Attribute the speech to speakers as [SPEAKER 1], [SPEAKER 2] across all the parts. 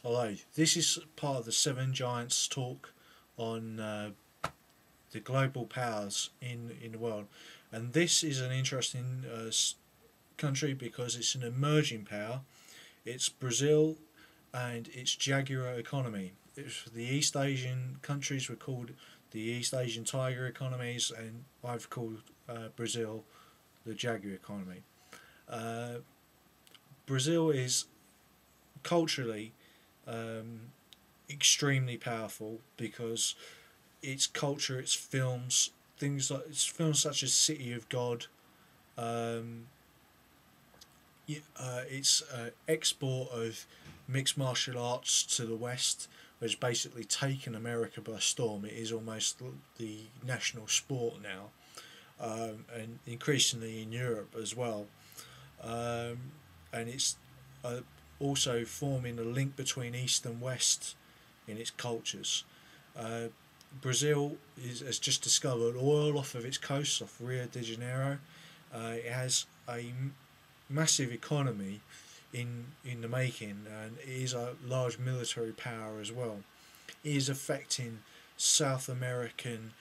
[SPEAKER 1] Hello, this is part of the Seven Giants talk on the global powers in the world, and this is an interesting country because it's an emerging power. It's Brazil, and its Jaguar economy. The East Asian countries were called the East Asian Tiger economies, and I've called Brazil the Jaguar economy. Uh, Brazil is culturally um, extremely powerful because its culture, its films, things like its films such as City of God, um, its export of mixed martial arts to the West has basically taken America by storm. It is almost the national sport now, and increasingly in Europe as well. Um, and it's uh, also forming a link between East and West in its cultures. Uh, has just discovered oil off of its coast, off Rio de Janeiro. It has a massive economy in the making, and it is a large military power as well. It is affecting South American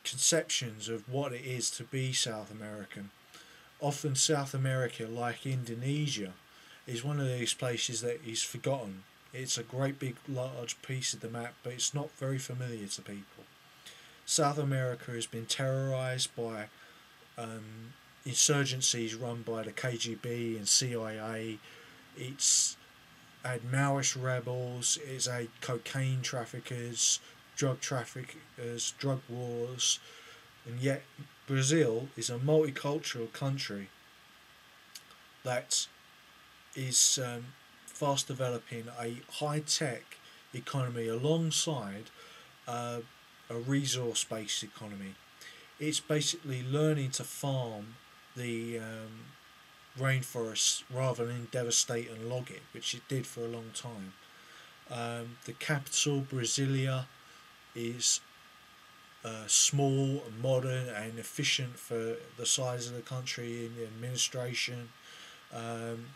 [SPEAKER 1] conceptions of what it is to be South American. Often, South America, like Indonesia, is one of these places that is forgotten. It's a great big large piece of the map, but it's not very familiar to people. South America has been terrorized by um, insurgencies run by the KGB and CIA. It's had Maoist rebels, it's had cocaine traffickers, drug wars, and yet Brazil is a multicultural country that is fast developing a high tech economy alongside uh, a resource based economy. It's basically learning to farm the rainforests rather than devastate and log it, which it did for a long time. The capital, Brasilia, is small, modern, and efficient for the size of the country in the administration. Um,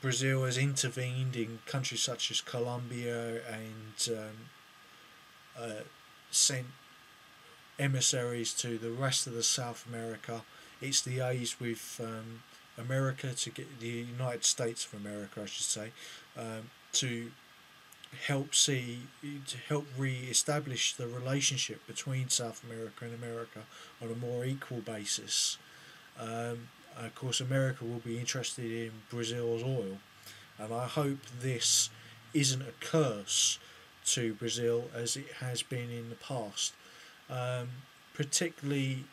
[SPEAKER 1] Brazil has intervened in countries such as Colombia and sent emissaries to the rest of the South America. It's liaised with America to get the United States of America, I should say, to help re-establish the relationship between South America and America on a more equal basis. Of course, America will be interested in Brazil's oil, and I hope this isn't a curse to Brazil as it has been in the past. Um, Particularly,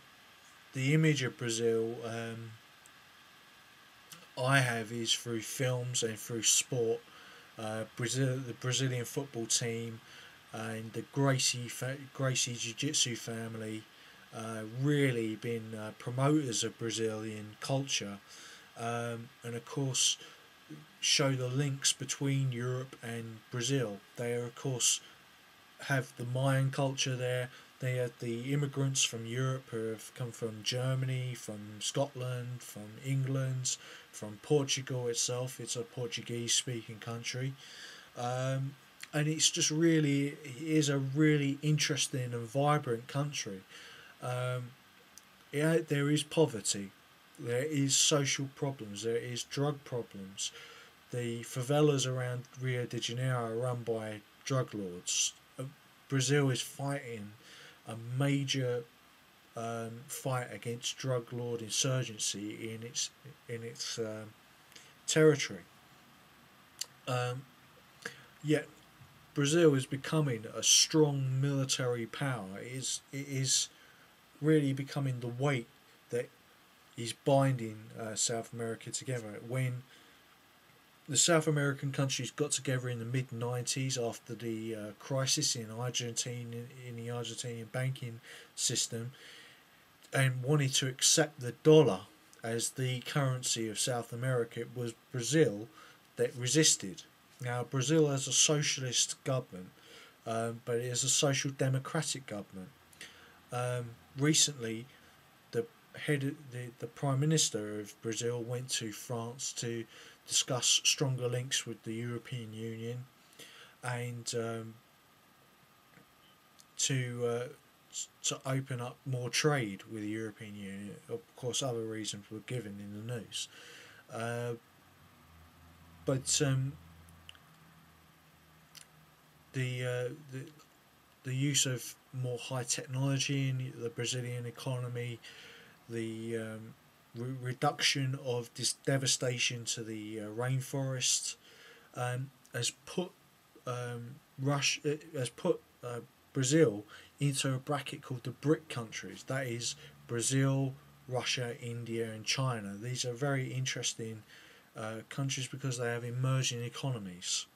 [SPEAKER 1] the image of Brazil I have is through films and through sport. The Brazilian football team, and the Gracie Jiu Jitsu family, really been promoters of Brazilian culture, and of course show the links between Europe and Brazil. They are, of course, have the Mayan culture there. They have the immigrants from Europe who have come from Germany, from Scotland, from England, from Portugal itself. It's a Portuguese speaking country. And it's just really, it is a really interesting and vibrant country. Um, yeah, there is poverty, there is social problems, there is drug problems. The favelas around Rio de Janeiro are run by drug lords. Brazil is fighting a major fight against drug lord insurgency in its territory. Um, Yet Brazil is becoming a strong military power. It is really becoming the weight that is binding South America together. When the South American countries got together in the mid 90s after the crisis in Argentina, in the Argentinian banking system, and wanted to accept the dollar as the currency of South America, it was Brazil that resisted. Now, Brazil has a socialist government, but it is a social democratic government. Recently, the prime minister of Brazil went to France discuss stronger links with the European Union, and to open up more trade with the European Union. Of course, other reasons were given in the news, uh, but the, the use of more high technology in the Brazilian economy, the reduction of this devastation to the rainforest, has put has put Brazil into a bracket called the BRIC countries. That is Brazil, Russia, India, and China. These are very interesting countries because they have emerging economies.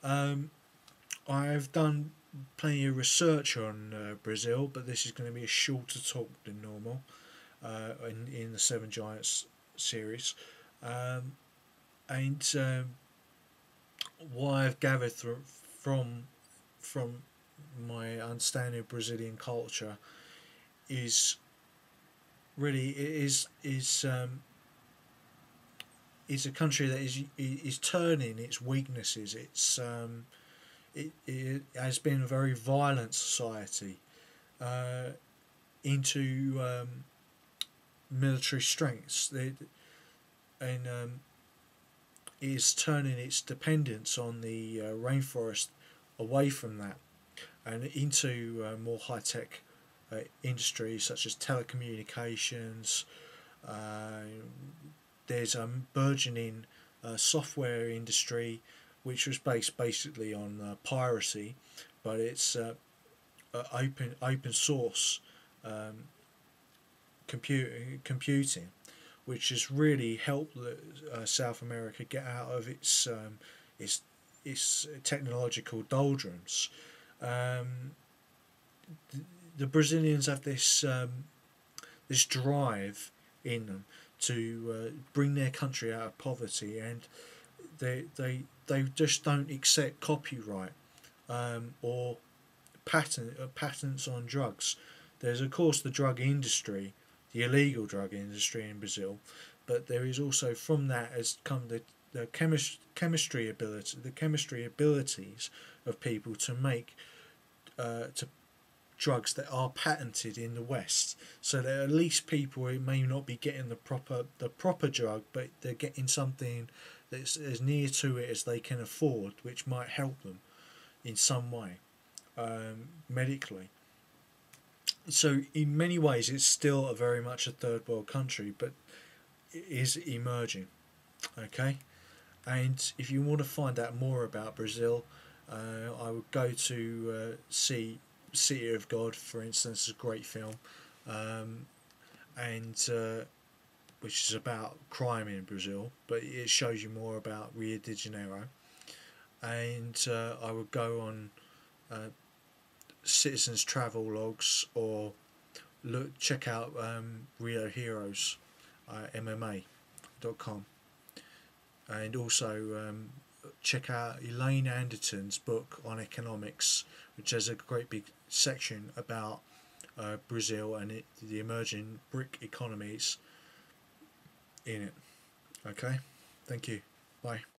[SPEAKER 1] I've done plenty of research on Brazil, but this is going to be a shorter talk than normal in the Seven Giants series. And what I've gathered from my understanding of Brazilian culture is really is a country that is turning its weaknesses. It has been a very violent society into military strengths, and is turning its dependence on the rainforest away from that and into more high tech industries such as telecommunications. There's a burgeoning software industry which was based basically on piracy, but it's open source computing, which has really helped South America get out of its technological doldrums. The Brazilians have this this drive in them to bring their country out of poverty, and they just don't accept copyright or patents on drugs. There's of course the drug industry, the illegal drug industry in Brazil, but there is also from that has come the chemistry abilities of people to make to drugs that are patented in the West, so that at least people who may not be getting the proper drug, but they're getting something that's as near to it as they can afford, which might help them in some way medically. So in many ways it's still a very much a third world country, but it is emerging. Okay, and if you want to find out more about Brazil, I would go to see City of God, for instance, is a great film, and which is about crime in Brazil, but it shows you more about Rio de Janeiro. And I would go on Citizens Travel Logs, or check out Rio Heroes MMA.com, and also check out Elaine Anderton's book on economics, which has a great big section about Brazil and the emerging BRIC economies in it. Okay, thank you. Bye.